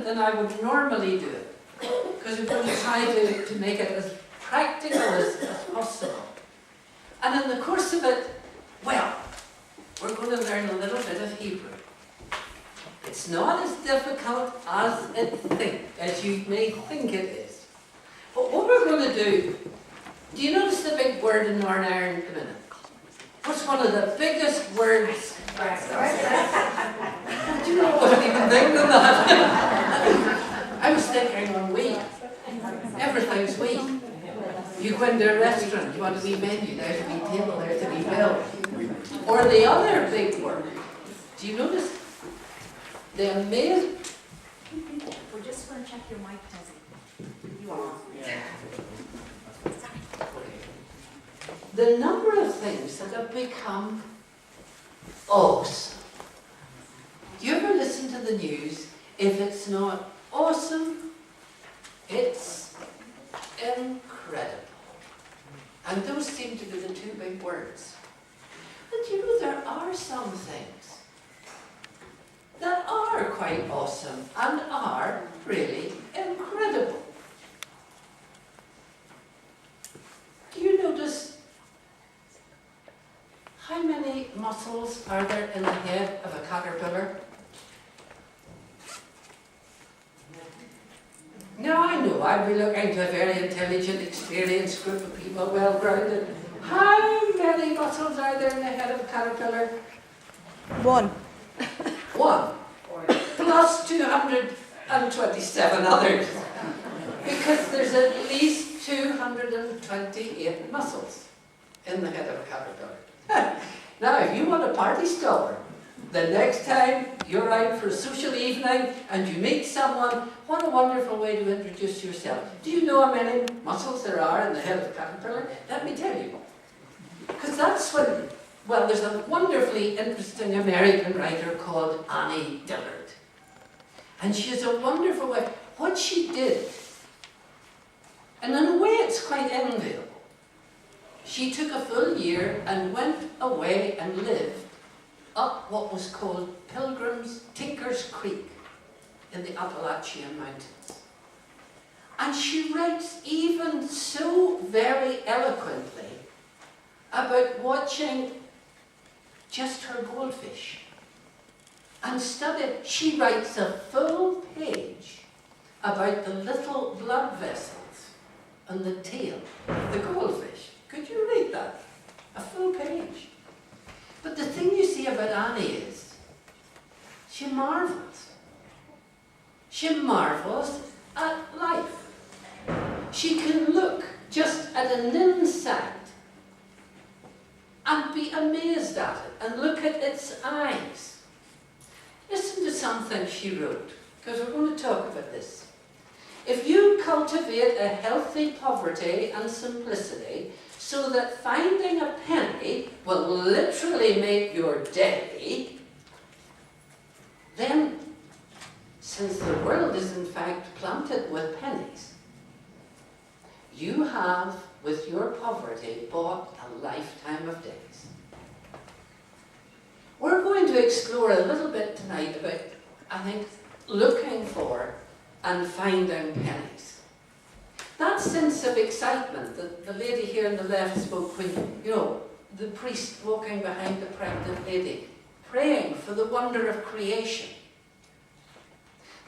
different than I would normally do it, because we're going to try to make it as practical as possible. And in the course of it, well, we're going to learn a little bit of Hebrew. It's not as difficult as you may think it is. But what we're going to do you notice the big word in Northern Ireland at the minute? What's one of the biggest words? Do you know I wasn't even thinking of that? I was thinking on wheat. Everything's wheat. You go into a restaurant, you want a wee menu, there's a wee table, there's a wee bill. Or the other big word. Do you notice? The amazing. We're just going to check your mic, Desi. You are. Yeah. The number of things that have become awesome. Do you ever listen to the news? If it's not awesome, it's incredible. And those seem to be the two big words. But you know, there are some things that are quite awesome and are really incredible. Do you notice how many muscles are there in the head of a caterpillar? Now I know I'd be looking to a very intelligent, experienced group of people, well-grounded. How many muscles are there in the head of a caterpillar? One. One. Plus 227 others. Because there's at least 228 muscles in the head of a caterpillar. Now, if you want a party stopper, the next time you're out for a social evening and you meet someone, what a wonderful way to introduce yourself. Do you know how many muscles there are in the head of a caterpillar? Let me tell you. Because that's when, well, there's a wonderfully interesting American writer called Annie Dillard. And she has a wonderful way. What she did, and in a way it's quite enviable, she took a full year and went away and lived up what was called Tinker's Creek in the Appalachian Mountains. And she writes even so very eloquently about watching just her goldfish and study. She writes a full page about the little blood vessels on the tail of the goldfish. Could you read that? A full page. But the thing you see about Annie is, she marvels. She marvels at life. She can look just at an insect and be amazed at it and look at its eyes. Listen to something she wrote, because we're going to talk about this. If you cultivate a healthy poverty and simplicity, so that finding a penny will literally make your day, then, since the world is in fact planted with pennies, you have, with your poverty, bought a lifetime of days. We're going to explore a little bit tonight about, I think, looking for and finding pennies. That sense of excitement that the lady here on the left spoke when, you know, the priest walking behind the pregnant lady, praying for the wonder of creation.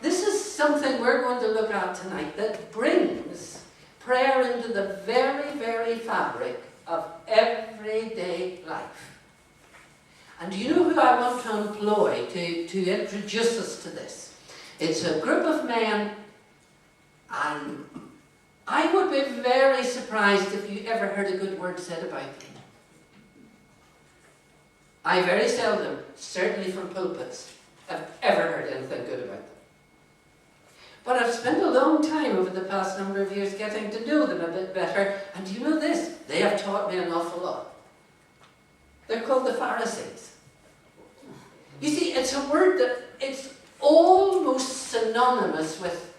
This is something we're going to look at tonight that brings prayer into the very, very fabric of everyday life. And do you know who I want to employ to introduce us to this? It's a group of men, and I would be very surprised if you ever heard a good word said about them. I very seldom, certainly from pulpits, have ever heard anything good about them. But I've spent a long time over the past number of years getting to know them a bit better, and do you know this? They have taught me an awful lot. They're called the Pharisees. You see, it's a word that it's almost synonymous with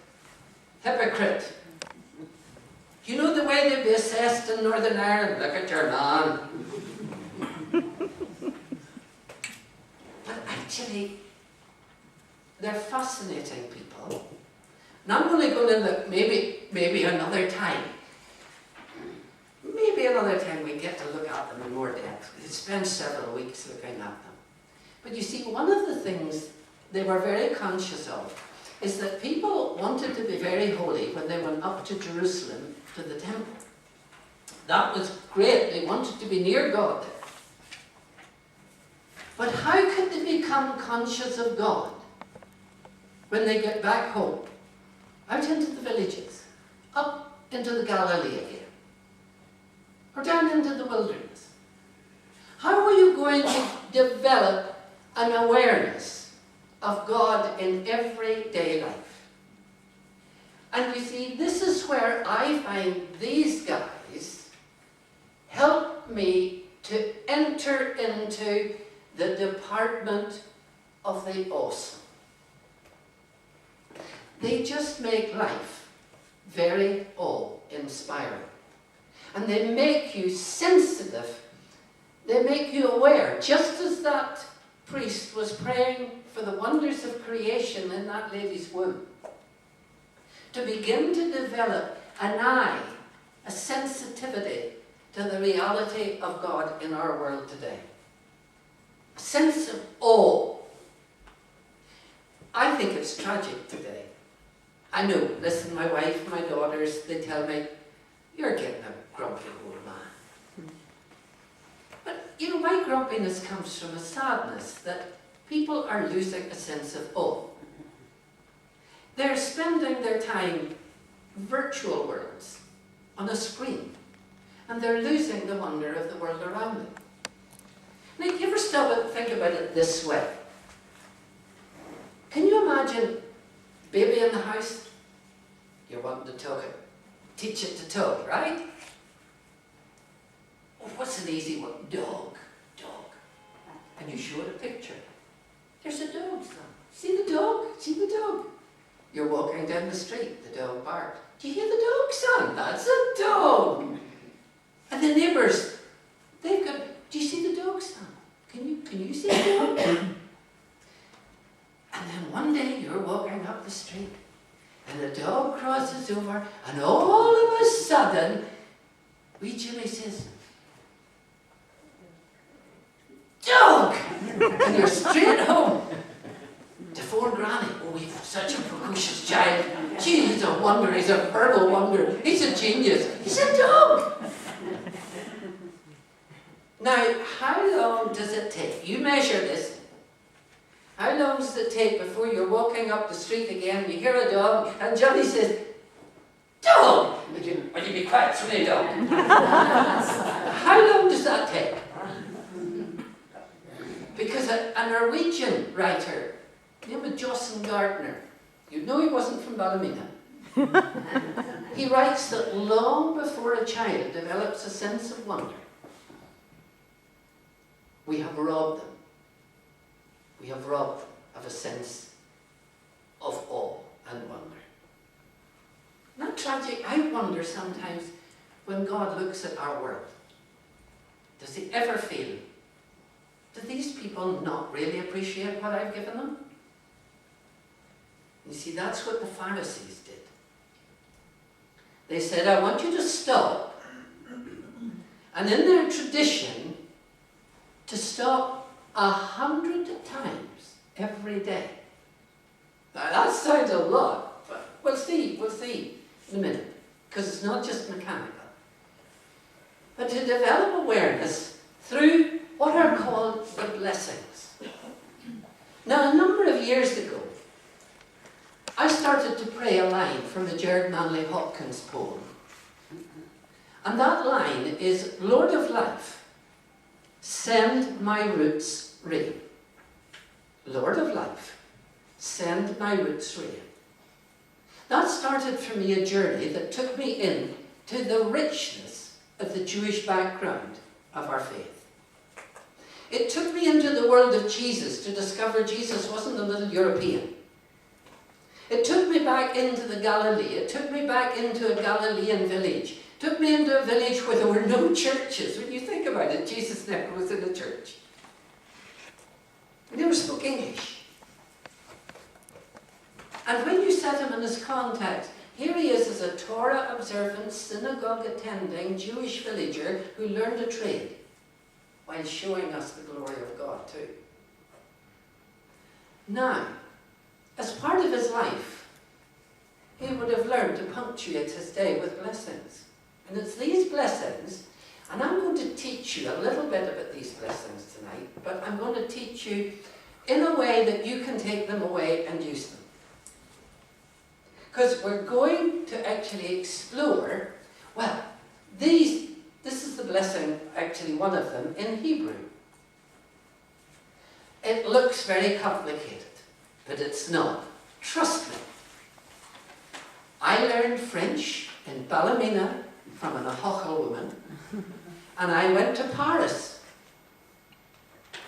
hypocrite. You know the way they'd be assessed in Northern Ireland? Look at your man. But actually, they're fascinating people And I'm only going to look maybe another time. Maybe another time we get to look at them in more depth. We could spend several weeks looking at them. But you see, one of the things they were very conscious of is that people wanted to be very holy when they went up to Jerusalem to the temple. That was great. They wanted to be near God there. But how could they become conscious of God when they get back home, out into the villages, up into the Galilee again, or down into the wilderness? How are you going to develop an awareness of God in everyday life? And you see, this is where I find these guys help me to enter into the department of the awesome. They just make life very awe-inspiring. And they make you sensitive. They make you aware, just as that priest was praying for the wonders of creation in that lady's womb, to begin to develop an eye, a sensitivity to the reality of God in our world today. A sense of awe. I think it's tragic today. I know, listen, my wife, my daughters, they tell me, you're getting a grumpy old man. But, you know, my grumpiness comes from a sadness that people are losing a sense of awe. They're spending their time virtual worlds on a screen, and they're losing the wonder of the world around them. Now, you ever stop and think about it this way? Can you imagine baby in the house? You're wanting to talk it, teach it to talk, right? Oh, what's an easy one? Dog. And you show it a picture. There's a dog, son. See the dog? See the dog? You're walking down the street, the dog barked. Do you hear the dog, son? That's a dog. And the neighbours, they've got, do you see the dog, son? Can you see the dog? And then one day you're walking up the street and the dog crosses over and all of a sudden, wee Jimmy says, dog! And you're straight home to Fort Granny. Oh, we've such a precocious child. Gee, he's a wonder, he's a verbal wonder, he's a genius, he's a dog! Now, how long does it take? You measure this. How long does it take before you're walking up the street again, you hear a dog, and Johnny says, dog! Will you be quiet, it's only a dog. How long does that take? Because a Norwegian writer, named Jossen Gardner, you know he wasn't from Ballymena. He writes that long before a child develops a sense of wonder, we have robbed them. We have robbed them of a sense of awe and wonder. Not tragic. I wonder sometimes when God looks at our world, does he ever feel, do these people not really appreciate what I've given them? You see, that's what the Pharisees did. They said, I want you to stop, and in their tradition, to stop 100 times every day. Now that sounds a lot, but we'll see in a minute, because it's not just mechanical. But to develop awareness through what are called the blessings. Now, a number of years ago, I started to pray a line from the Gerard Manley Hopkins poem. And that line is, Lord of life, send my roots rain. Lord of life, send my roots rain. That started for me a journey that took me in to the richness of the Jewish background of our faith. It took me into the world of Jesus to discover Jesus wasn't a little European. It took me back into the Galilee. It took me back into a Galilean village. It took me into a village where there were no churches. When you think about it, Jesus never was in a church. He never spoke English. And when you set him in his context, here he is as a Torah-observant, synagogue-attending Jewish villager who learned a trade while showing us the glory of God too. Now, as part of his life, he would have learned to punctuate his day with blessings. And it's these blessings, and I'm going to teach you a little bit about these blessings tonight, but I'm going to teach you in a way that you can take them away and use them. Because we're going to actually explore, well, this is the blessing, actually one of them, in Hebrew. It looks very complicated, but it's not. Trust me. I learned French in Ballymena from an Ahochel woman, and I went to Paris.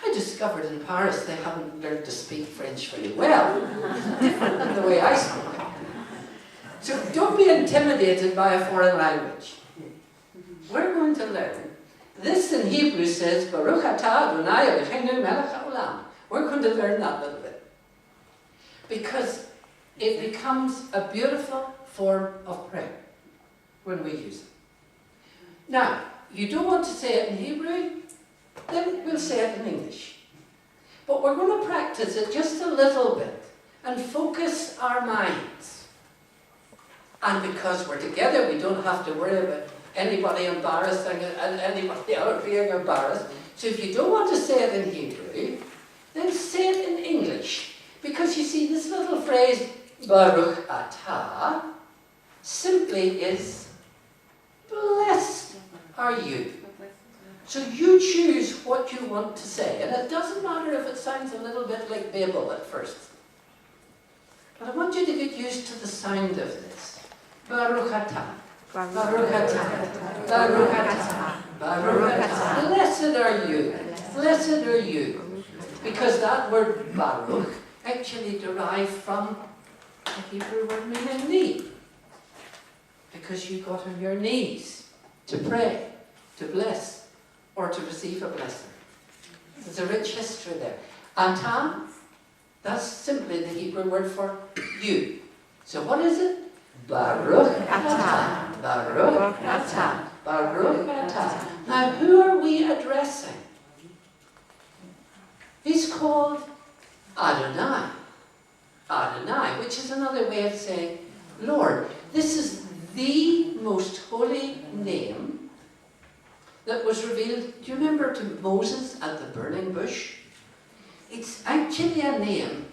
I discovered in Paris they hadn't learned to speak French very well. It's different than the way I spoke. So don't be intimidated by a foreign language. We're going to learn. This in Hebrew says, Baruch atah Adonai Eloheinu melech haolam. We're going to learn that little bit. Because it becomes a beautiful form of prayer when we use it. Now, you don't want to say it in Hebrew, then we'll say it in English. But we're going to practice it just a little bit and focus our minds. And because we're together, we don't have to worry about anybody embarrassing and anybody else being embarrassed. So if you don't want to say it in Hebrew, then say it in English. Because you see, this little phrase, Baruch atah, simply is, blessed are you. So you choose what you want to say. And it doesn't matter if it sounds a little bit like Babel at first. But I want you to get used to the sound of this. Baruch atah. Baruch atah. Baruch atah. Baruch atah. Blessed are you. Blessed are you. Because that word Baruch actually derived from the Hebrew word meaning knee. Because you got on your knees to pray, to bless, or to receive a blessing. There's a rich history there. Atah, that's simply the Hebrew word for you. So what is it? Baruch atah. Baruch atah. Baruch atah. Now who are we addressing? He's called Adonai. Adonai, which is another way of saying Lord. This is the most holy name that was revealed, do you remember, to Moses at the burning bush? It's actually a name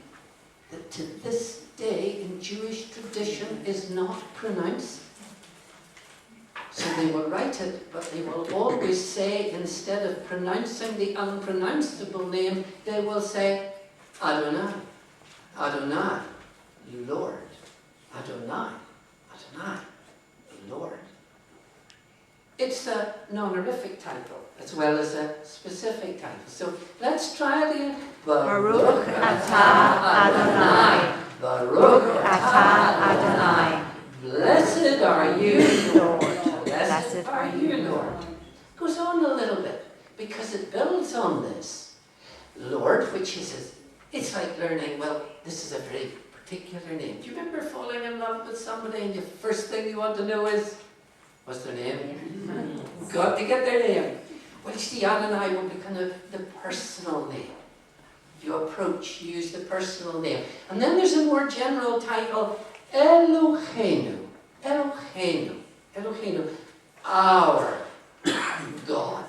that to this day in Jewish tradition is not pronounced. So they will write it, but they will always say, instead of pronouncing the unpronounceable name, they will say Adonai, Adonai, Lord, Adonai, Adonai, Lord. It's a honorific title as well as a specific title. So let's try it again. Baruch atah Adonai. Baruch atah Adonai. Blessed are you, Lord. Blessed are you, Lord. Goes on a little bit because it builds on this. Lord, which is, it's like learning, well, this is a very particular name. Do you remember falling in love with somebody and the first thing you want to know is, what's their name? Got to get their name. Well, you see, Adonai will be kind of the personal name. You approach, you use the personal name. And then there's a more general title, Eloheinu. Eloheinu. Eloheinu. Our God.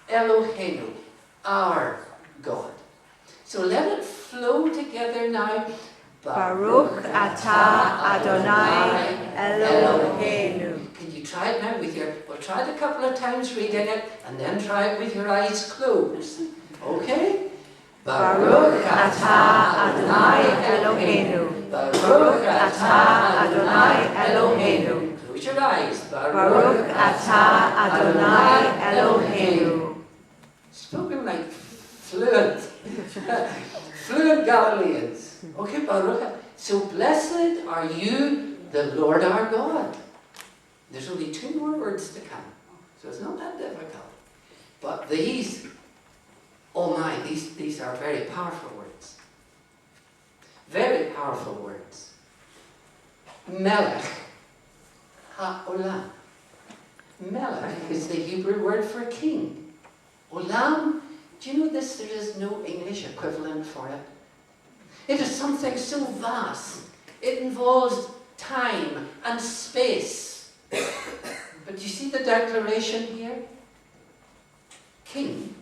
Eloheinu. Our God. So let it flow together now. Baruch atah Adonai Eloheinu. Can you try it now with we'll try it a couple of times reading it, and then try it with your eyes closed. Okay? Baruch atah Adonai Eloheinu. Baruch atah Adonai Eloheinu. Close your eyes. Baruch atah Adonai Eloheinu. Spoken like fluent. Fluent Galileans. Okay, Baruch. So blessed are you, the Lord our God. There's only 2 more words to come. So it's not that difficult. But these, oh my, these are very powerful words. Very powerful words. Melech ha'olam. Melech is the Hebrew word for king. Olam, do you know this? There is no English equivalent for it. It is something so vast. It involves time and space. But you see the declaration here? King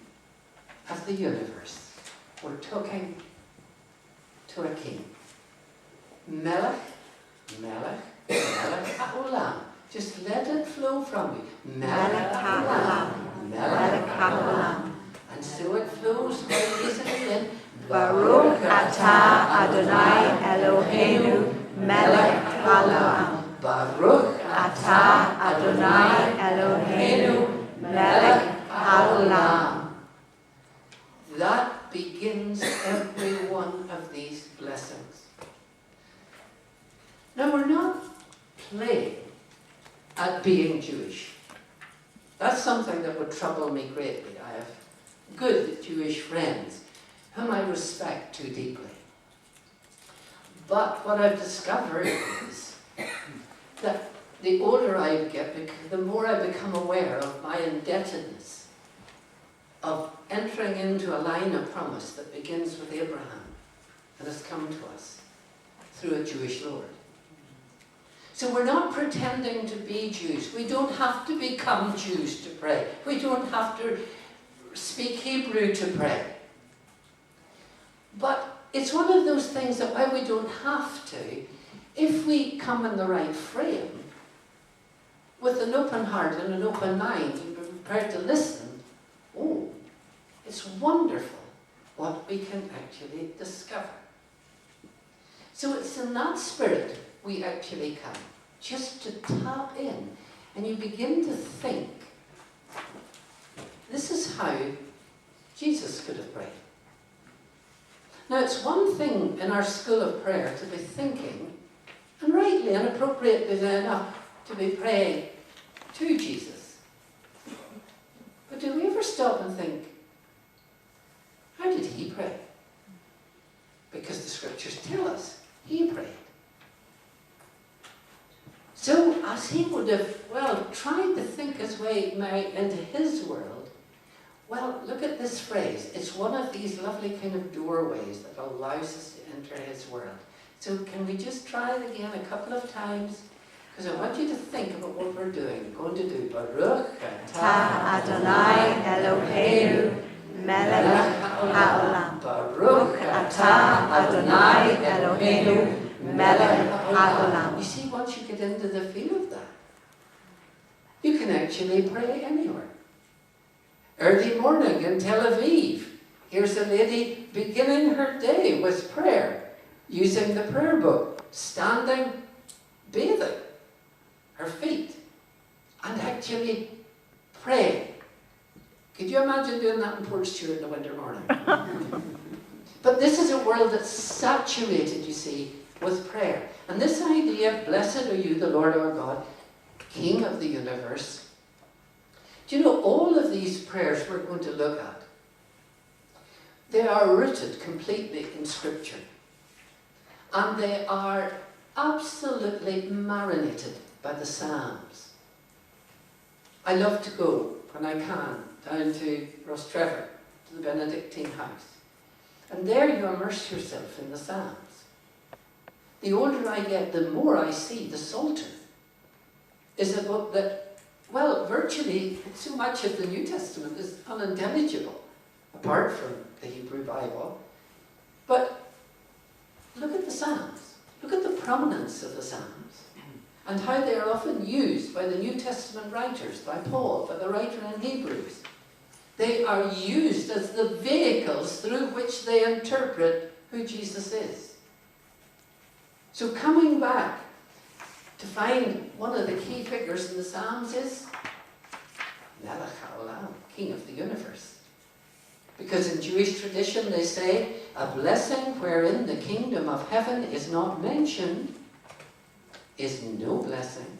of the universe. We're talking to a king. Melech, Melech, Melech ha'olam. Just let it flow from you. Melech ha'olam, Melech ha'olam. And so it flows. How is it again? Baruch atah Adonai Eloheinu melech haolam. Baruch Atah Adonai Eloheinu melech haolam. That begins every one of these blessings. Now we're not playing at being Jewish. That's something that would trouble me greatly. I have good Jewish friends whom I respect too deeply. But what I've discovered is that the older I get, the more I become aware of my indebtedness of entering into a line of promise that begins with Abraham and has come to us through a Jewish Lord. So we're not pretending to be Jews. We don't have to become Jews to pray. We don't have to speak Hebrew to pray. But it's one of those things that while we don't have to, if we come in the right frame, with an open heart and an open mind, and we're prepared to listen, oh, it's wonderful what we can actually discover. So it's in that spirit we actually come, just to tap in, and you begin to think, this is how Jesus could have prayed. Now, it's one thing in our school of prayer to be thinking, and rightly and appropriately enough, to be praying to Jesus. But do we ever stop and think, how did he pray? Because the scriptures tell us he prayed. So, as he would have, tried to think his way into his world, look at this phrase. It's one of these lovely kind of doorways that allows us to enter his world. So can we just try it again a couple of times? Because I want you to think about what we're doing. We're going to do Baruch atah Adonai Eloheinu melech haolam. Baruch atah Adonai Eloheinu melech haolam. You see, once you get into the feel of that, you can actually pray anywhere. Early morning in Tel Aviv, here's a lady beginning her day with prayer, using the prayer book, standing, bathing her feet, and actually praying. Could you imagine doing that in Port Stewart in the winter morning? But this is a world that's saturated, you see, with prayer. And this idea, blessed are you, the Lord our God, King of the universe. Do you know, all of these prayers we're going to look at, they are rooted completely in Scripture. And they are absolutely marinated by the Psalms. I love to go, when I can, down to Rostrevor, to the Benedictine house. And there you immerse yourself in the Psalms. The older I get, the more I see the Psalter is a book that, virtually so much of the New Testament is unintelligible, apart from the Hebrew Bible. But look at the Psalms. Look at the prominence of the Psalms and how they are often used by the New Testament writers, by Paul, by the writer in Hebrews. They are used as the vehicles through which they interpret who Jesus is. So coming back to find one of the key figures in the Psalms is Melech HaOlam, King of the universe. Because in Jewish tradition they say, a blessing wherein the kingdom of heaven is not mentioned is no blessing,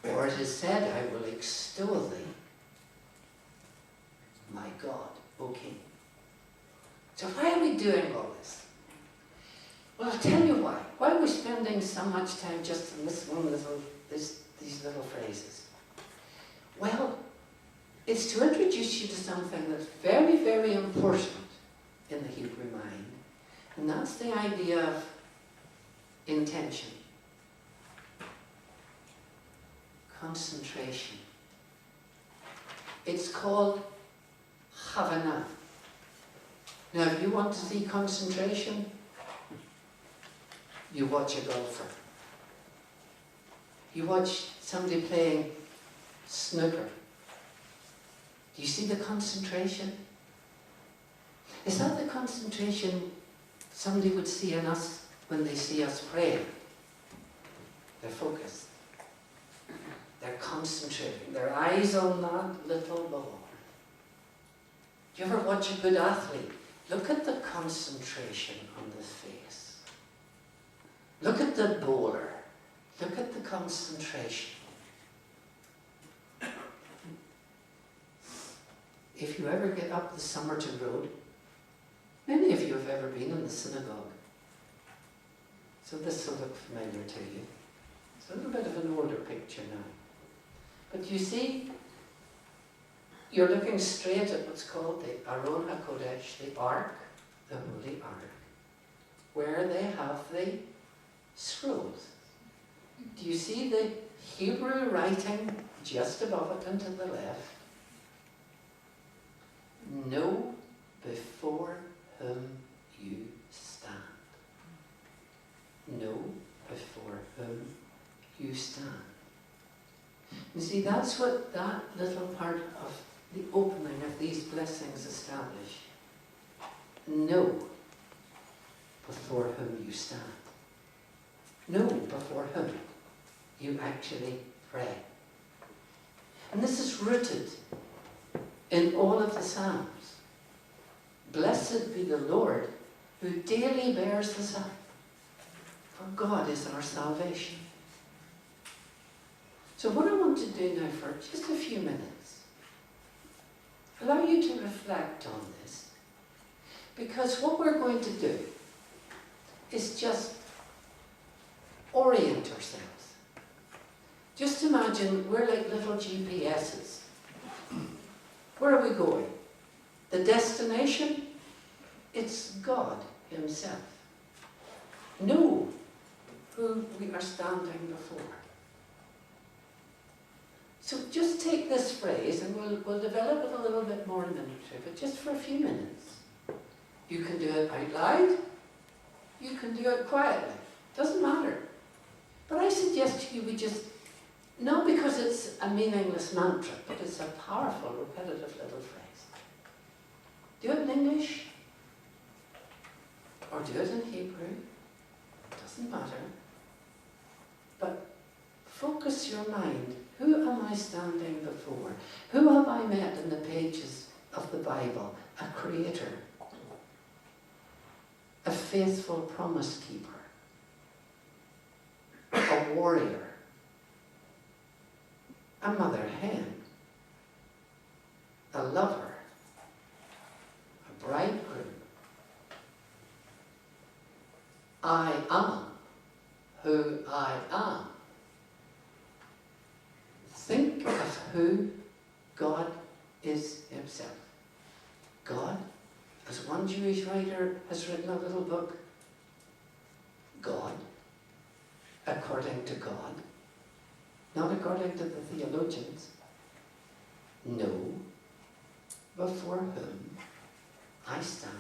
for it is said, I will extol thee, my God, O King. So why are we doing all this? Well, I'll tell you why. Why are we spending so much time just on these little phrases? Well, it's to introduce you to something that's very, very important in the Hebrew mind, and that's the idea of intention, concentration. It's called Havana. Now, if you want to see concentration, you watch a golfer. You watch somebody playing snooker. Do you see the concentration? Is that the concentration somebody would see in us when they see us praying? They're focused. They're concentrating. Their eyes on that little ball. Do you ever watch a good athlete? Look at the concentration on the face. Look at the bowler. Look at the concentration. If you ever get up the Somerton Road, many of you have ever been in the synagogue, so this will look familiar to you. It's a little bit of an older picture now. But you see, you're looking straight at what's called the Aron HaKodesh, the Ark, the Holy Ark, where they have the scrolls. Do you see the Hebrew writing just above it and to the left? Know before whom you stand. Know before whom you stand. You see, that's what that little part of the opening of these blessings establish. Know before whom you stand. Know before whom you actually pray. And this is rooted in all of the Psalms. Blessed be the Lord who daily bears us up, for God is our salvation. So what I want to do now for just a few minutes, allow you to reflect on this, because what we're going to do is just orient ourselves. Just imagine we're like little GPSs. Where are we going? The destination? It's God Himself. Know who we are standing before. So just take this phrase, and we'll develop it a little bit more in a minute, but just for a few minutes. You can do it out loud. You can do it quietly. Doesn't matter. But I suggest to you we just, not because it's a meaningless mantra, but it's a powerful, repetitive little phrase. Do it in English, or do it in Hebrew. Doesn't matter. But focus your mind. Who am I standing before? Who have I met in the pages of the Bible? A creator. A faithful promise keeper. A warrior. A mother hen. A lover. A bridegroom. I am who I am. Think of who God is Himself. God, as one Jewish writer has written a little book, God, according to God, not according to the theologians, know before whom I stand.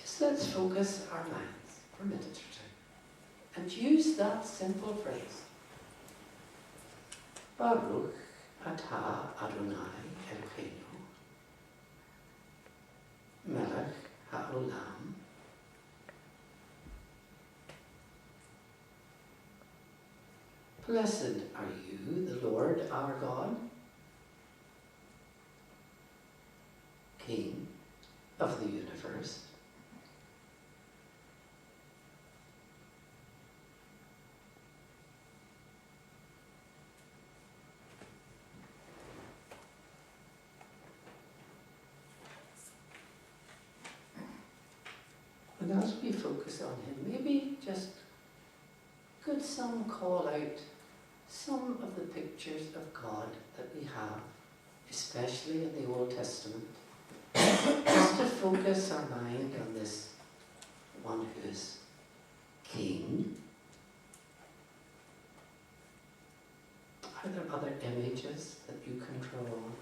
Just let's focus our minds for a minute or two and use that simple phrase. Baruch atah Adonai Eloheinu, melech ha'olam, blessed are you, the Lord our God, King of the universe. And as we focus on him, maybe just could some call out some of the pictures of God that we have, especially in the Old Testament, just to focus our mind on this one who is King. Are there other images that you can draw on?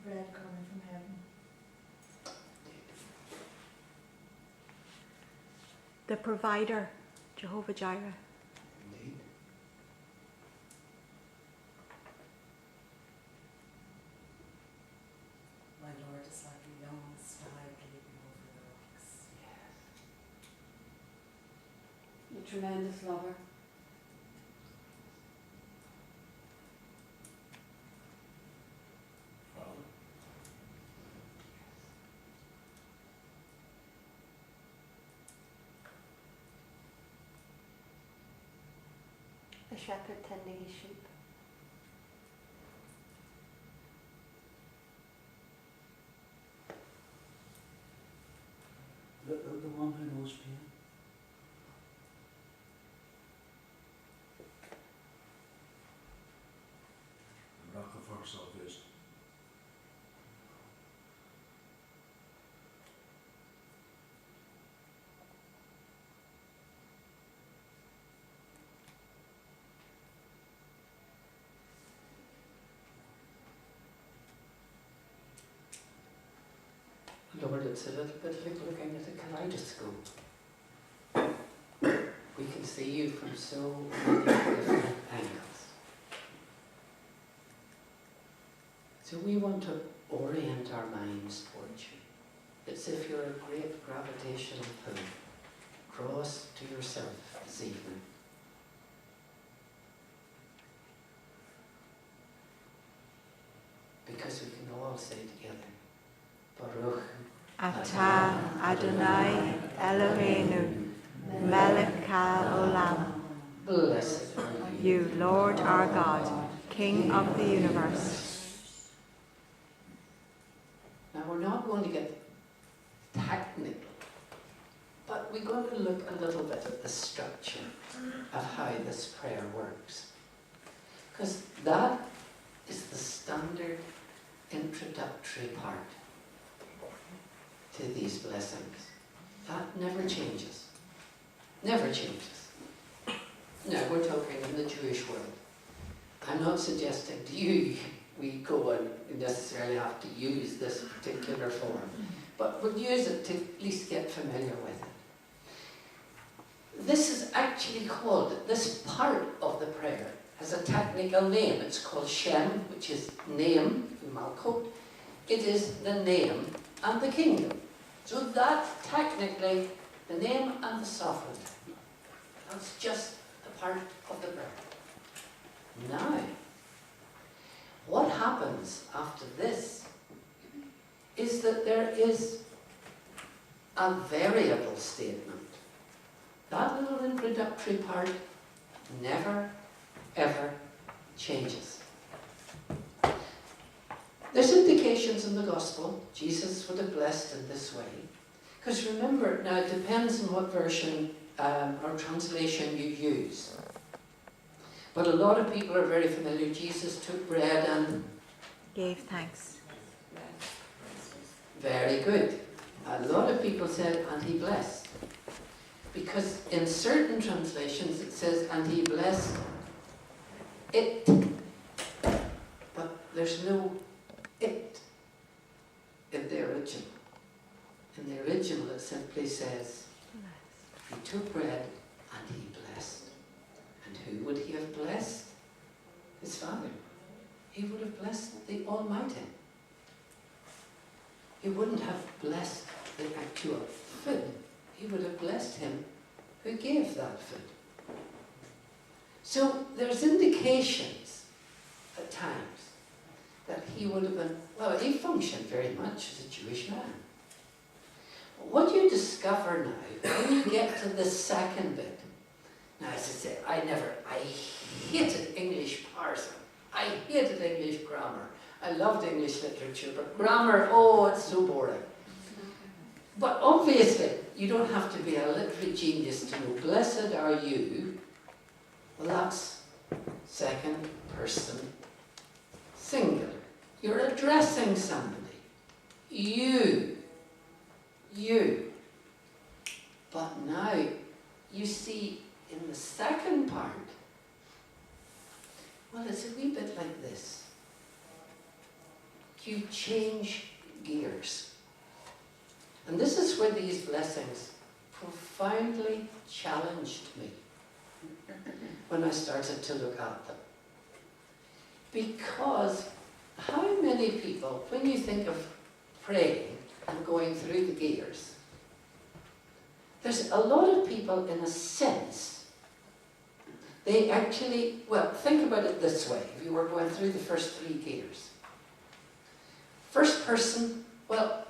Bread coming from heaven. The provider, Jehovah Jireh. Indeed. My Lord is like a young star gleaming over the rocks. Yes. A tremendous lover. Father. A shepherd tending his sheep. The one who knows pain. The rock of our salvation. Lord, it's a little bit like looking at a kaleidoscope. We can see you from so many different angles. So we want to orient our minds towards you. It's as if you're a great gravitational pull. Draw us to yourself this evening. Because we can all say together, Baruch Atah Adonai Eloheinu Melech HaOlam. Blessed are You, Lord our God, King of the universe. Now we're not going to get technical, but we're going to look a little bit at the structure of how this prayer works. Because that is the standard introductory part to these blessings. That never changes. Never changes. Now we're talking in the Jewish world. I'm not suggesting to you we go and necessarily have to use this particular form, but we'll use it to at least get familiar with it. This is actually called, this part of the prayer has a technical name. It's called Shem, which is name, Malkut. It is the name and the kingdom. So that's technically the name and the sovereignty. That's just the part of the prayer. Now, what happens after this is that there is a variable statement. That little introductory part never, ever changes. There's indications in the Gospel Jesus would have blessed in this way. Because remember, now it depends on what version or translation you use. But a lot of people are very familiar. Jesus took bread and Gave thanks. very good. A lot of people said, and he blessed. Because in certain translations it says, and he blessed it. But there's no it in the original. In the original it simply says, he took bread and he blessed. And who would he have blessed? His Father. He would have blessed the Almighty. He wouldn't have blessed the actual food. He would have blessed him who gave that food. So there's indications at times that he would have been, well, he functioned very much as a Jewish man. What you discover now, when you get to the second bit, Now, as I say, I hated English parsing. I hated English grammar. I loved English literature, but grammar, oh, it's so boring. But obviously, you don't have to be a literary genius to know, blessed are you. Well, that's second person singular. You're addressing somebody. You. But now, you see, in the second part, well, it's a wee bit like this. You change gears. And this is where these blessings profoundly challenged me when I started to look at them. Because how many people, when you think of praying and going through the gears, there's a lot of people, in a sense, they actually, well, think about it this way, if you were going through the first 3 gears. First person, well,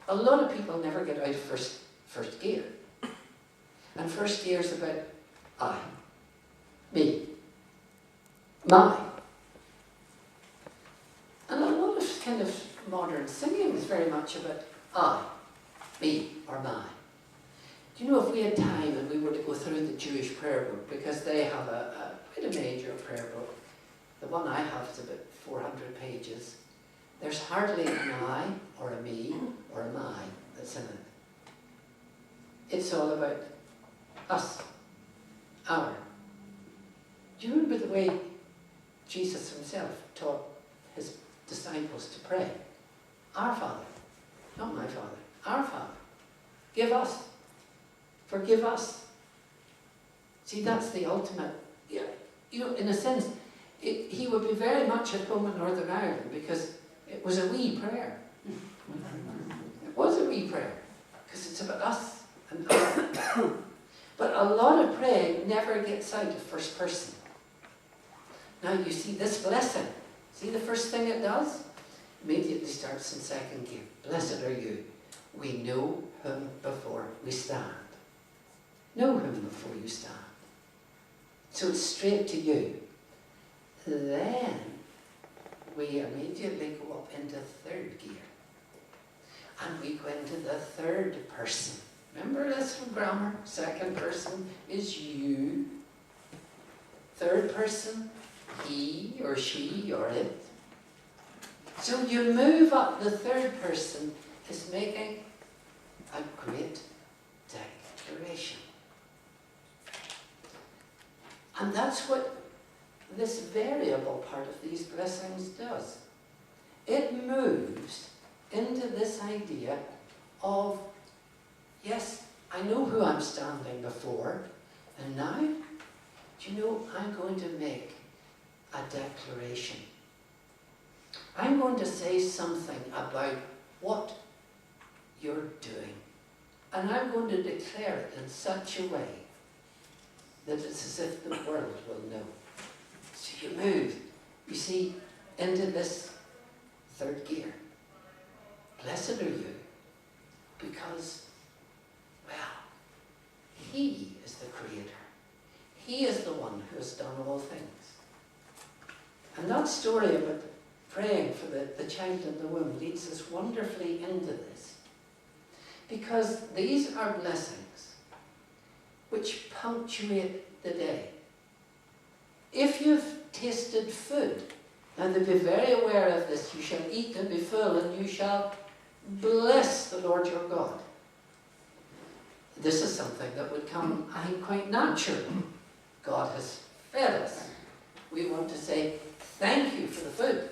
a lot of people never get out of first gear. And first gear is about I, me, my. And a lot of kind of modern singing is very much about I, me, or my. Do you know, if we had time and we were to go through the Jewish prayer book, because they have quite a major prayer book, the one I have is about 400 pages, there's hardly an I, or a me, or a my that's in it. It's all about us, our. Do you remember the way Jesus himself taught his disciples to pray? Our Father, not my Father, our Father. Give us, forgive us. See, that's the ultimate, you know, in a sense, he would be very much at home in Northern Ireland, because it was a wee prayer. It was a wee prayer, because it's about us and us. But a lot of praying never gets out of first person. Now you see this blessing. See the first thing it does? Immediately starts in second gear. Blessed are you. We know him before we stand. Know him before you stand. So it's straight to you. Then we immediately go up into third gear. And we go into the third person. Remember this from grammar? Second person is you. Third person, he or she or it. So you move up, the third person is making a great declaration. And that's what this variable part of these blessings does. It moves into this idea of, yes, I know who I'm standing before, and now, do you know, I'm going to make a declaration. I'm going to say something about what you're doing. And I'm going to declare it in such a way that it's as if the world will know. So you move, you see, into this third gear. Blessed are you, because, well, he is the creator. He is the one who has done all things. And that story about praying for the child in the womb leads us wonderfully into this. Because these are blessings which punctuate the day. If you've tasted food, now to be very aware of this, you shall eat and be full, and you shall bless the Lord your God. This is something that would come, I think, quite naturally. God has fed us. We want to say, thank you for the food.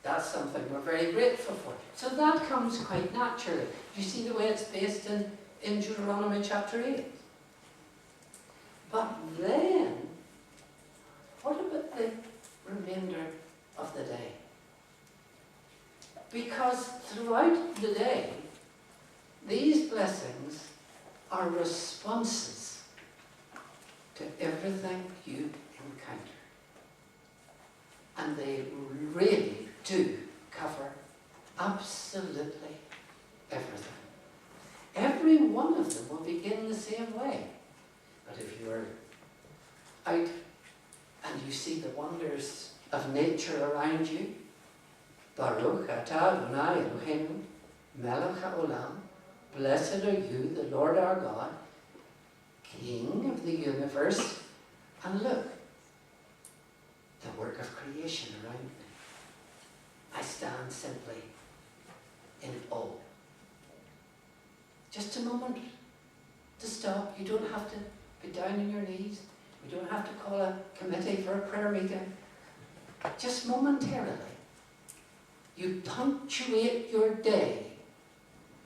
That's something we're very grateful for. So that comes quite naturally. You see the way it's based in Deuteronomy chapter 8. But then, what about the remainder of the day? Because throughout the day, these blessings are responses to everything you encounter. And they really do cover absolutely everything. Every one of them will begin the same way. you see the wonders of nature around you. Baruch atah Adonai Eloheinu melech haolam. Blessed are you, the Lord our God, King of the universe. And look, the work of creation around me. I stand simply in awe. Just a moment to stop. You don't have to be down on your knees. You don't have to call a committee for a prayer meeting. Just momentarily, you punctuate your day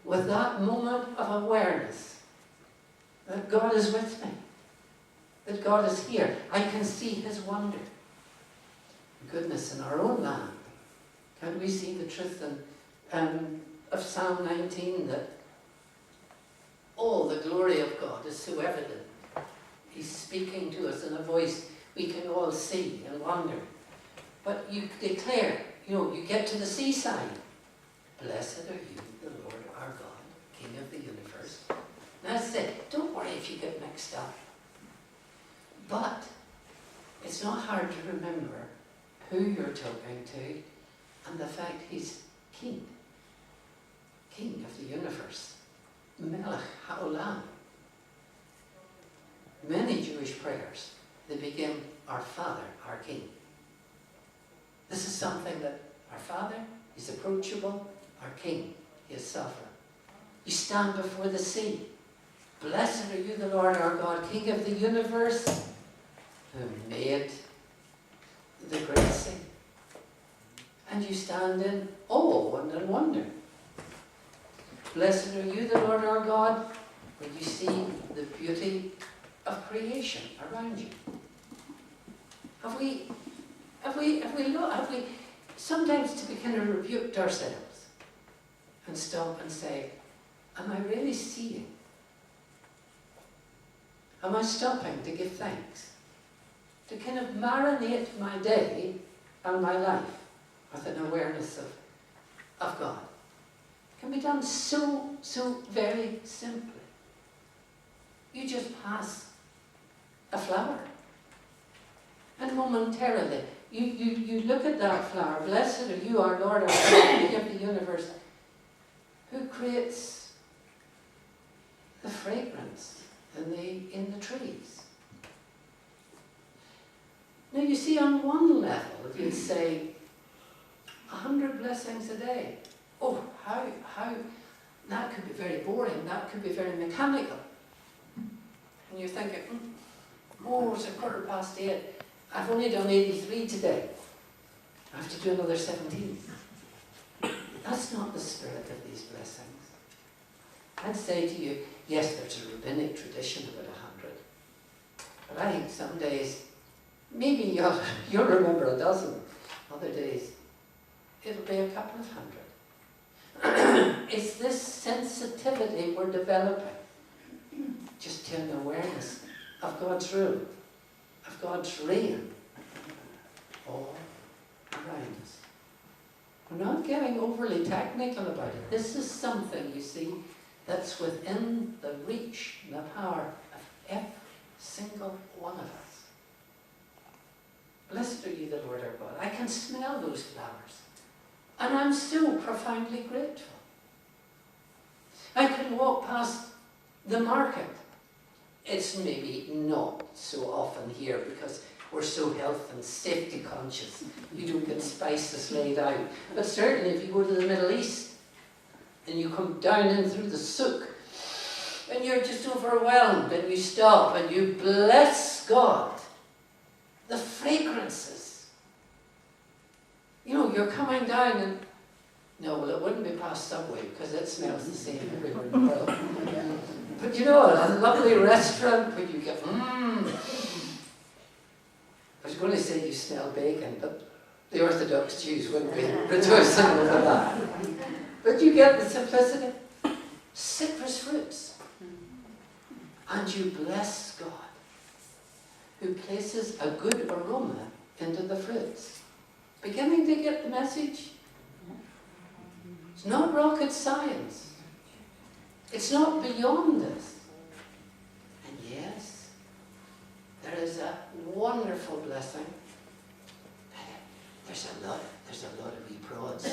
with that moment of awareness that God is with me, that God is here. I can see His wonder. Goodness, in our own land, can we see the truth of Psalm 19, that all the glory of God is so evident. He's speaking to us in a voice we can all see and wonder. But you declare, you get to the seaside. Blessed are you, the Lord our God, King of the universe. And I said, don't worry if you get mixed up. But it's not hard to remember who you're talking to and the fact He's King. King of the universe. Melech haolam. Many Jewish prayers, they begin, our Father, our King. This is something that our Father is approachable, our King, He is sovereign. You stand before the sea. Blessed are you, the Lord our God, King of the universe, who made the great sea. And you stand in awe and in wonder. Blessed are you, the Lord our God, when you see the beauty of creation around you. Have we sometimes to be kind of rebuked ourselves and stop and say, am I really seeing? Am I stopping to give thanks? To kind of marinate my day and my life with an awareness of God. It can be done so very simply. You just pass a flower. And momentarily, you look at that flower. Blessed are you, our Lord, our God, King of the universe, who creates the fragrance in the trees. Now you see, on one level, if you'd say 100 blessings a day, oh, how that could be very boring, that could be very mechanical. And you're thinking, oh, it's 8:15. I've only done 83 today. I have to do another 17. That's not the spirit of these blessings. I'd say to you, yes, there's a rabbinic tradition about 100. But I think some days, maybe you'll remember a dozen. Other days, it'll be a couple of hundred. It's this sensitivity we're developing. Just to an awareness of God's rule, of God's reign all around us. We're not getting overly technical about it. This is something, you see, that's within the reach and the power of every single one of us. Blessed are you, the Lord our God. I can smell those flowers, and I'm still profoundly grateful. I can walk past the market. It's maybe not so often here because we're so health and safety conscious. You don't get spices laid out. But certainly if you go to the Middle East and you come down in through the souk and you're just overwhelmed and you stop and you bless God. The fragrances. You're coming down and no, well, it wouldn't be past Subway because it smells the same everywhere in the world. But a lovely restaurant where you get, I was going to say you smell bacon, but the Orthodox Jews wouldn't be rejoicing over that. But you get the simplicity. Citrus fruits. And you bless God, who places a good aroma into the fruits. Beginning to get the message? It's not rocket science. It's not beyond this. And yes, there is a wonderful blessing There's a lot of wee prods.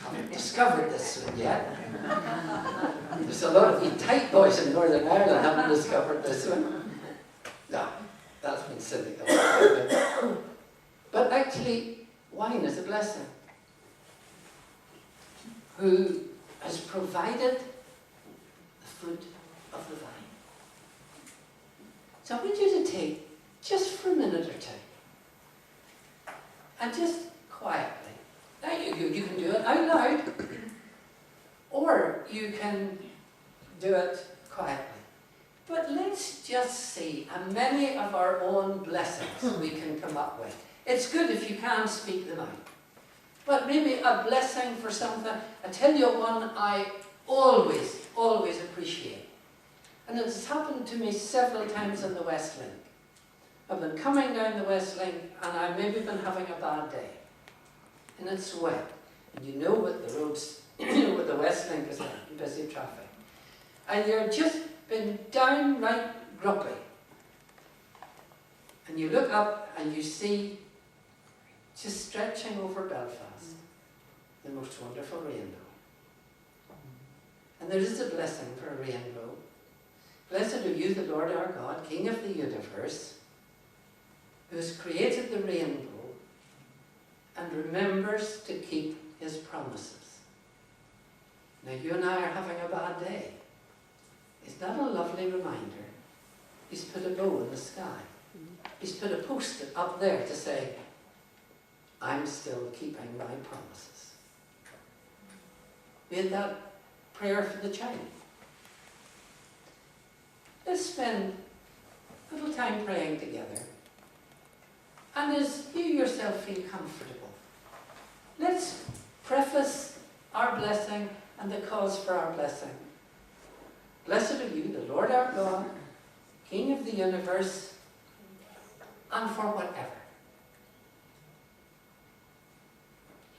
Haven't discovered this one yet. There's a lot of wee tight boys in Northern Ireland haven't discovered this one. No, that's been cynical. But actually, wine is a blessing. Who has provided the fruit of the vine. So I want you to take, just for a minute or two, and just quietly, now you can do it out loud, or you can do it quietly. But let's just see how many of our own blessings we can come up with. It's good if you can speak them out. But maybe a blessing for something. I tell you one I always appreciate. And it's happened to me several times on the West Link. I've been coming down the West Link and I've maybe been having a bad day. And it's wet. And you know what the roads, what the West Link is like, busy traffic. And you're just been downright grumpy. And you look up and you see, just stretching over Belfast, the most wonderful rainbow. And there is a blessing for a rainbow. Blessed are you, the Lord our God, King of the universe, who has created the rainbow and remembers to keep his promises. Now you and I are having a bad day. Is that a lovely reminder? He's put a bow in the sky. He's put a post-it up there to say, I'm still keeping my promises. We had that prayer for the child. Let's spend a little time praying together. And as you yourself feel comfortable, let's preface our blessing and the cause for our blessing. Blessed are you, the Lord our God, King of the universe, and for whatever.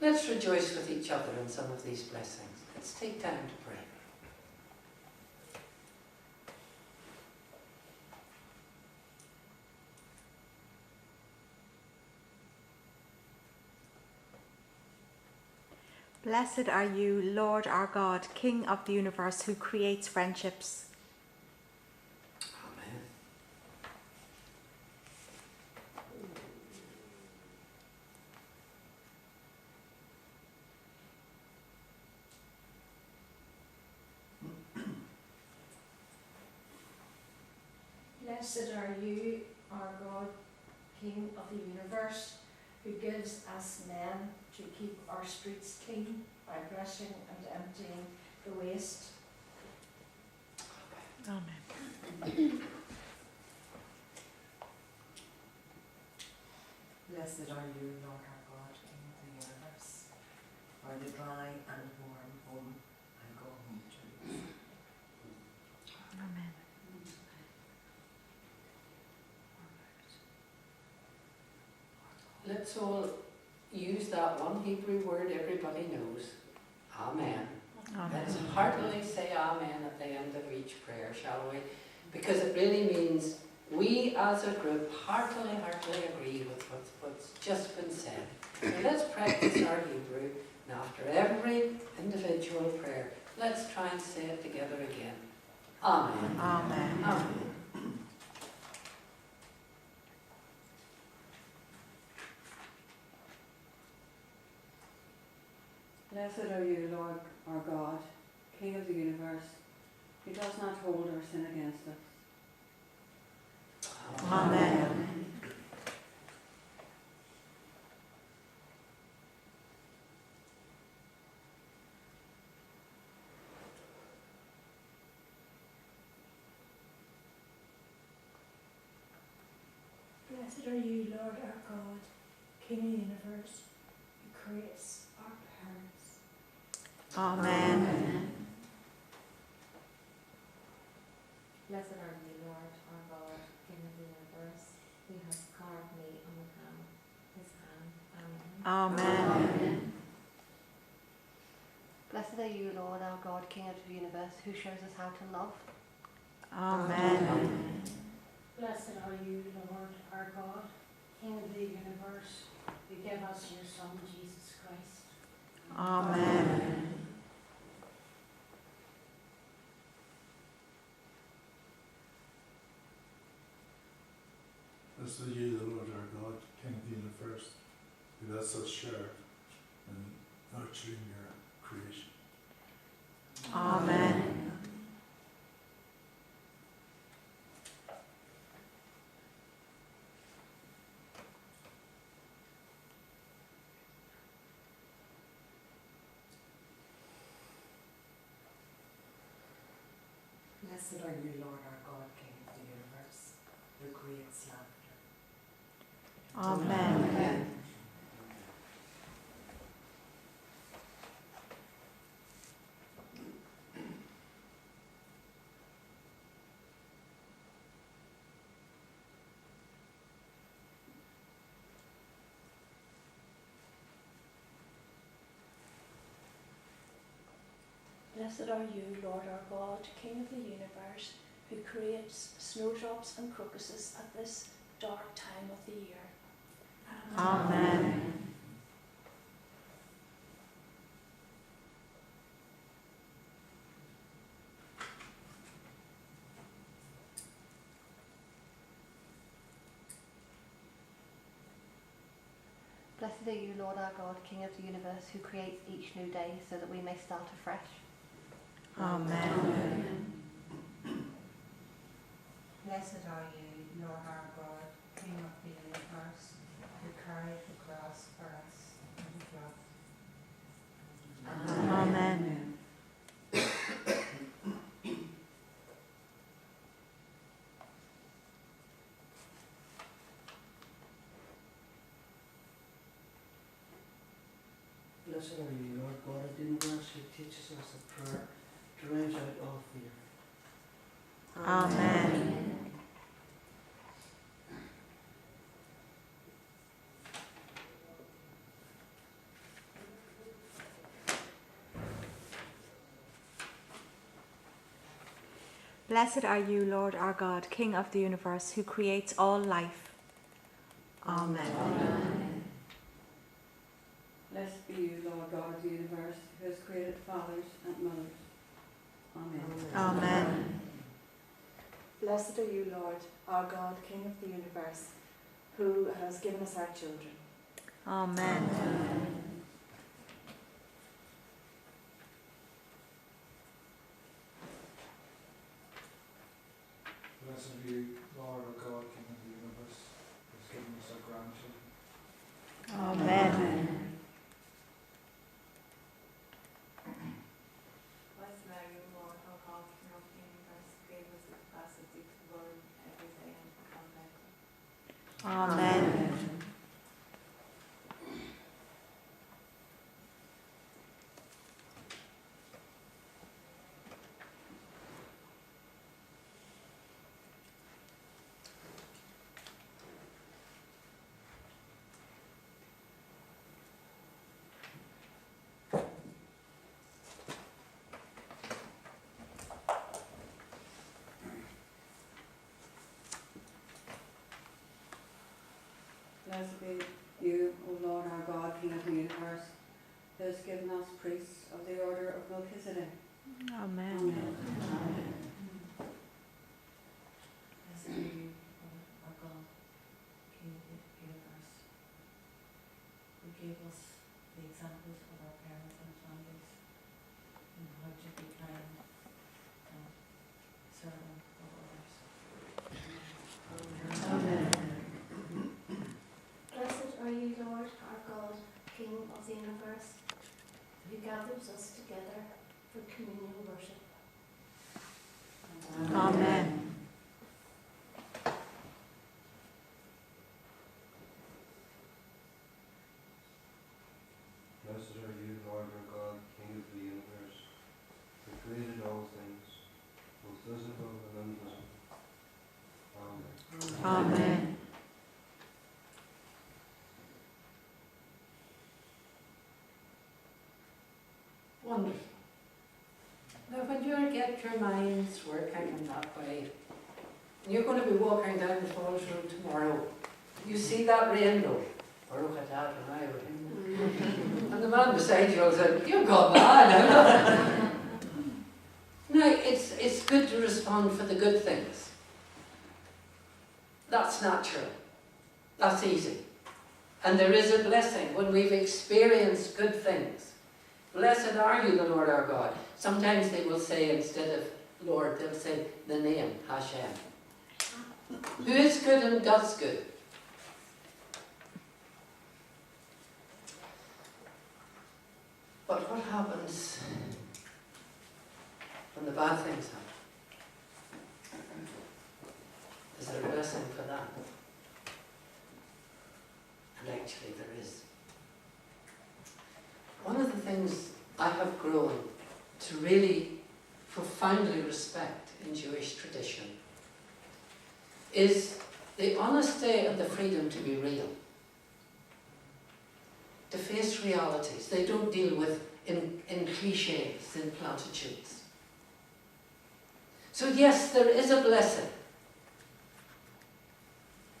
Let's rejoice with each other in some of these blessings. Let's take time to pray. Blessed are you, Lord our God, King of the universe, who creates friendships. Amen. Blessed are you, our God, King of the universe, who gives us men to keep our streets clean by brushing and emptying the waste. Amen. Blessed are you, Lord our God, King of the universe, for the dry and warm home I go home to. Amen. Let's all use that one Hebrew word everybody knows. Amen. Let's heartily say amen at the end of each prayer, shall we? Because it really means we as a group heartily agree with what's just been said. So let's practice our Hebrew, and after every individual prayer, let's try and say it together again. Amen. Amen. Amen. Blessed are you, Lord our God, King of the universe, who does not hold our sin against us. Amen. Blessed are you, Lord our God, King of the universe, who creates our parents. Amen. Blessed are you, Lord our God, King of the universe, who has carved me on the palm of his hand. Amen. Amen. Blessed are you, Lord, our God, King of the universe, who shows us how to love. Amen. Blessed are you, Lord our God, King of the universe, who who gave us your Son, Jesus Christ. Amen. Blessed are you, the Lord our God, King of the universe, who lets us share in nurturing your creation. Amen. Blessed are you, Lord our God, King of the universe, who creates laughter. Amen. Blessed are you, Lord our God, King of the universe, who creates snowdrops and crocuses at this dark time of the year. Amen. Blessed are you, Lord our God, King of the universe, who creates each new day so that we may start afresh. Amen. Blessed are you, Lord our God, King of the universe, who carried the cross for us in love. Amen. Blessed are you, Lord God of the universe, who teaches us a prayer, drives out all fear. Amen. Blessed are you, Lord our God, King of the universe, who creates all life. Amen. Blessed be you, Lord God of the universe, who has created fathers and mothers. Amen. Amen. Blessed are you, Lord, our God, King of the universe, who has given us our children. Amen. Blessed are you, Lord our God, King of the universe, who has given us our grandchildren. Amen. Blessed are you, Lord, our God, King of the universe, who gave us the capacity to learn every day and become better. Amen. Blessed be you, O Lord our God, King of the universe, who has given us priests of the order of Melchizedek. Amen. Blessed are you, Lord our God, King of the universe, who gave us the examples of our parents and families in how to be kind and servant of others. Amen. Blessed are you, Lord, our God, King of the universe, who gathers us together for communion worship. Amen. Blessed are you, Lord our God, King of the universe, who created all things, both visible and invisible. Amen. Amen. Wonderful. Now, when you get your minds working in that way, and you're going to be walking down the Falls Road tomorrow, you see that rainbow, Baruch Dad when I were in. And the man beside you will say, "You've gone mad." No, it's good to respond for the good things. That's natural. That's easy. And there is a blessing when we've experienced good things. Blessed are you, the Lord our God. Sometimes they will say, instead of Lord, they'll say the name, Hashem. Who is good and does good. But what happens when the bad things happen? Is there a blessing for that? And actually there is. One of the things I have grown to really profoundly respect in Jewish tradition is the honesty and the freedom to be real. To face realities. They don't deal with in cliches, in platitudes. So yes, there is a blessing.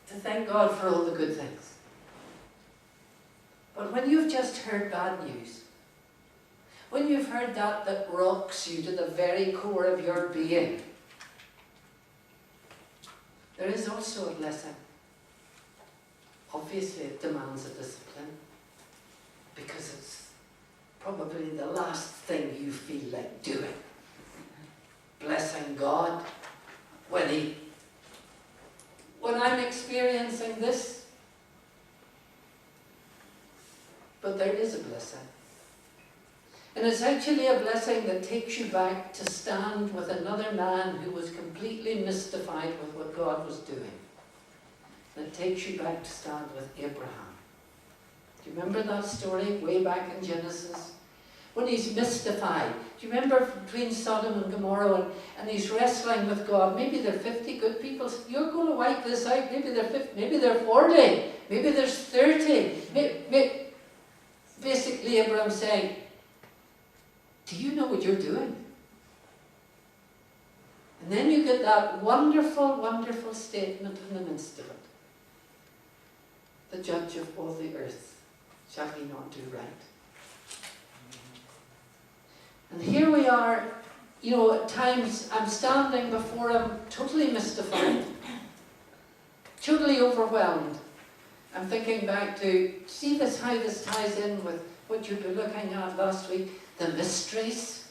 To thank God for all the good things. But when you've just heard bad news, when you've heard that rocks you to the very core of your being, there is also a blessing. Obviously it demands a discipline, because it's probably the last thing you feel like doing. Blessing God when I'm experiencing this. But there is a blessing. And it's actually a blessing that takes you back to stand with another man who was completely mystified with what God was doing. That takes you back to stand with Abraham. Do you remember that story way back in Genesis? When he's mystified. Do you remember between Sodom and Gomorrah and he's wrestling with God? Maybe there are 50 good people. You're going to wipe this out. Maybe there are 50, maybe there are 40. Maybe there's 30. Basically Abraham's saying, do you know what you're doing? And then you get that wonderful, wonderful statement in the midst of it. The judge of all the earth, shall he not do right? And here we are, at times I'm standing before him totally mystified, totally overwhelmed. I'm thinking back to, see how this ties in with what you were looking at last week, the mysteries.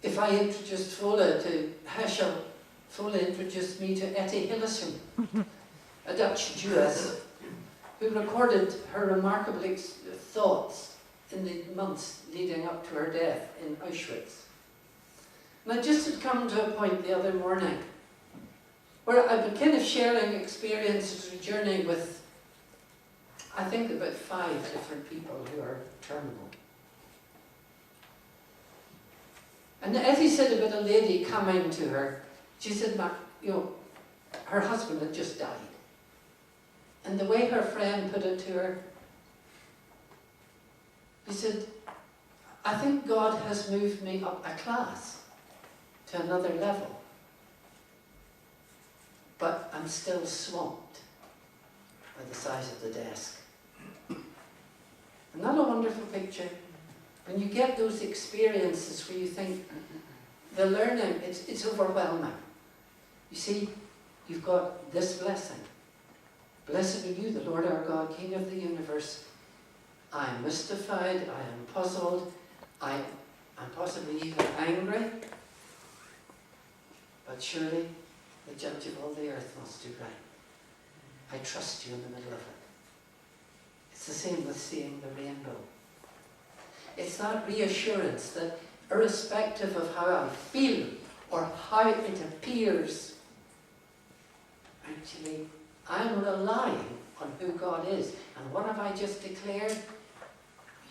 If I introduced Fola to Heschel, Fola introduced me to Etty Hillesum, a Dutch Jewess who recorded her remarkable thoughts in the months leading up to her death in Auschwitz. And I just had come to a point the other morning where I've been kind of sharing experiences or journeying with, I think, about 5 different people who are terminal. And Etty said about a lady coming to her, she said, her husband had just died. And the way her friend put it to her, he said, I think God has moved me up a class to another level. But I'm still swamped by the size of the desk. Isn't that a wonderful picture? When you get those experiences where you think, the learning, it's overwhelming. You see, you've got this blessing. Blessed are you, the Lord our God, King of the universe. I am mystified, I am puzzled, I am possibly even angry. But surely the judge of all the earth must do right. I trust you in the middle of it. It's the same with seeing the rainbow. It's that reassurance that irrespective of how I feel or how it appears, actually, I'm relying on who God is. And what have I just declared?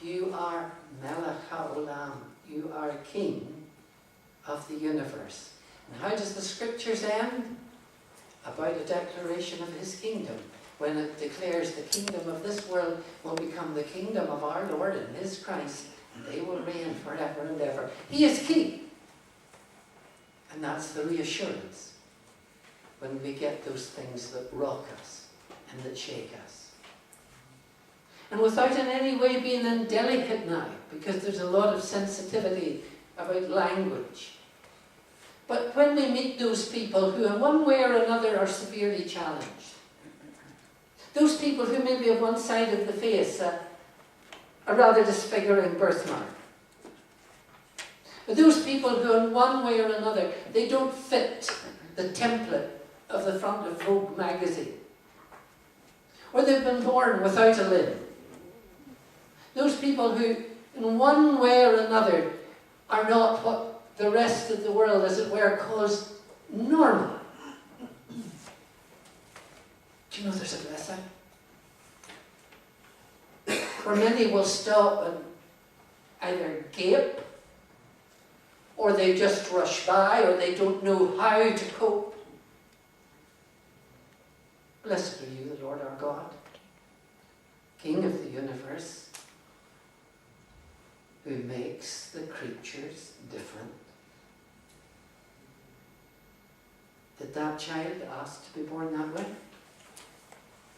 You are Melech HaOlam. You are King of the universe. And how does the scriptures end? About a declaration of his kingdom. When it declares the kingdom of this world will become the kingdom of our Lord and his Christ. And they will reign forever and ever. He is King. And that's the reassurance when we get those things that rock us. and that shake us. And without in any way being indelicate now, because there's a lot of sensitivity about language. But when we meet those people who in one way or another are severely challenged, those people who maybe have one side of the face a rather disfiguring birthmark, those people who in one way or another, they don't fit the template of the front of Vogue magazine, or they've been born without a limb, those people who in one way or another are not what the rest of the world, as it were, calls normal. Do you know there's a blessing? Where many will stop and either gape, or they just rush by, or they don't know how to cope. Blessed are you, the Lord our God, King of the universe, who makes the creatures different. Did that child ask to be born that way?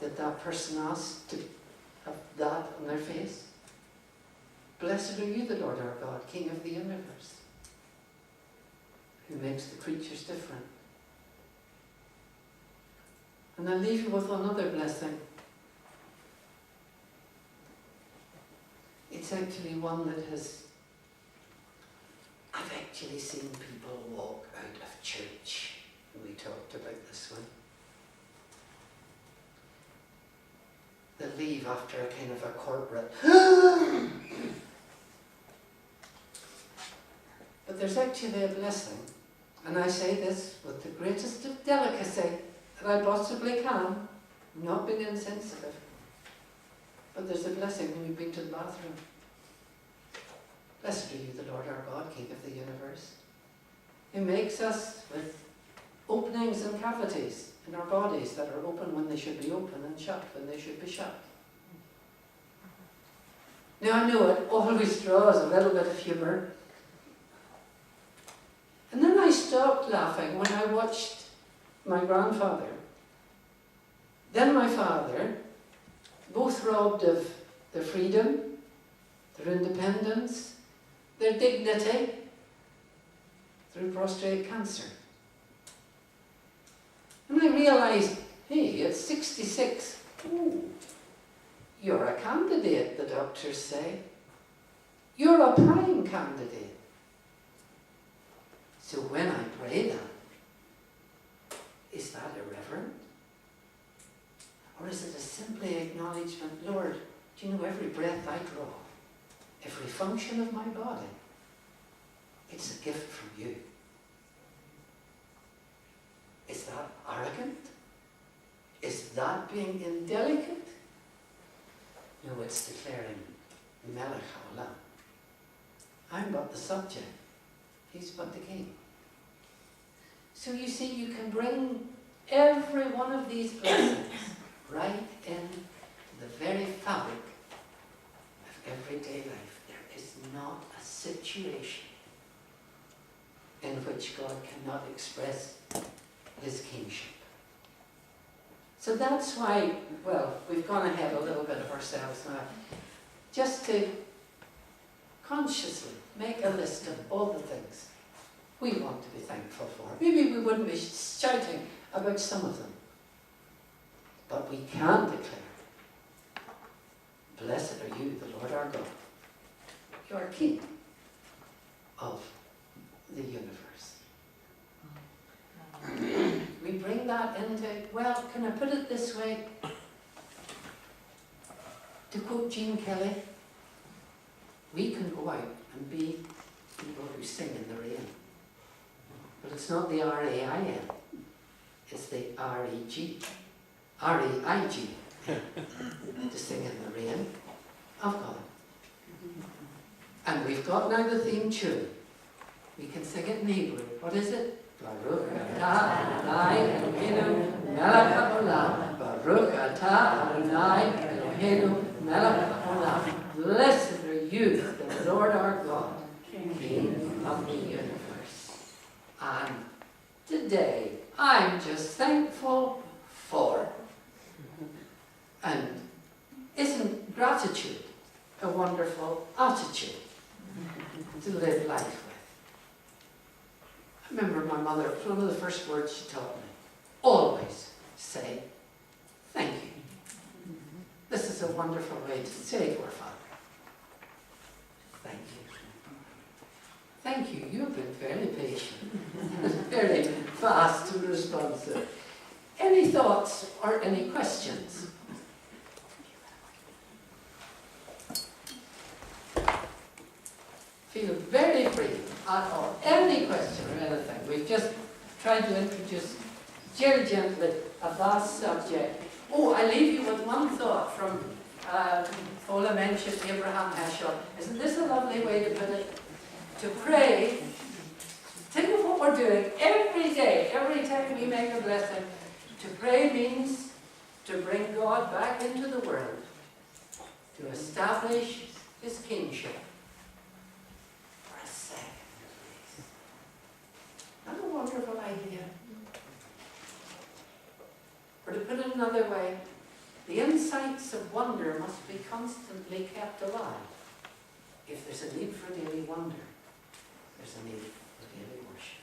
Did that person ask to have that on their face? Blessed are you, the Lord our God, King of the universe, who makes the creatures different. And I'll leave you with another blessing. It's actually one that I've actually seen people walk out of church. We talked about this one. They leave after a kind of a corporate but there's actually a blessing, and I say this with the greatest of delicacy that I possibly can, not being insensitive, but there's a blessing when you've been to the bathroom. Blessed are you, the Lord our God, King of the universe, who makes us with openings and cavities in our bodies that are open when they should be open and shut when they should be shut. Now I know it always draws a little bit of humour. And then I stopped laughing when I watched my grandfather, then my father, both robbed of their freedom, their independence, their dignity, through prostate cancer. And I realised, hey, at 66, ooh, you're a candidate, the doctors say. You're a prime candidate. So when I pray that, is that irreverent? Or is it a simply acknowledgement, Lord, do you know every breath I draw, every function of my body, it's a gift from you. Is that arrogant? Is that being indelicate? No, it's declaring Melech HaOlam. I'm but the subject. He's but the king. So you see, you can bring every one of these blessings right in the very fabric of everyday life. There is not a situation in which God cannot express his kingship. So that's why, well, we've gone ahead a little bit of ourselves now, just to consciously make a list of all the things we want to be thankful for. Maybe we wouldn't be shouting about some of them, but we can declare, blessed are you, the Lord our God. You are King of the universe. We bring that into, well, can I put it this way? To quote Jean Kelly, we can go out and be people who sing in the rain. But it's not the R-A-I-N, it's the R-E-G, R-E-I-G, to sing in the rain of God. And we've got now the theme tune. We can sing it in Hebrew. What is it? Baruch atah Adonai Eloheinu melech haolam. Baruch atah Adonai Eloheinu melech haolam. Blessed are you, the Lord our God, King of the universe. And today, I'm just thankful for And isn't gratitude a wonderful attitude to live life with? I remember my mother, it was one of the first words she taught me. Always say thank you. This is a wonderful way to say to our Father. Thank you. Thank you. You've been very patient. Very fast and responsive. Any thoughts or any questions? Feel very free at all. Any question or anything. We've just tried to introduce very gently a vast subject. Oh, I leave you with one thought from Ola mentioned Abraham Heschel. Isn't this a lovely way to put it? To pray. Think of what we're doing every day, every time we make a blessing. To pray means to bring God back into the world, to establish his kingship. For a second, please. Not a wonderful idea. Or to put it another way, the insights of wonder must be constantly kept alive. If there's a need for daily wonder, there's a need for daily worship.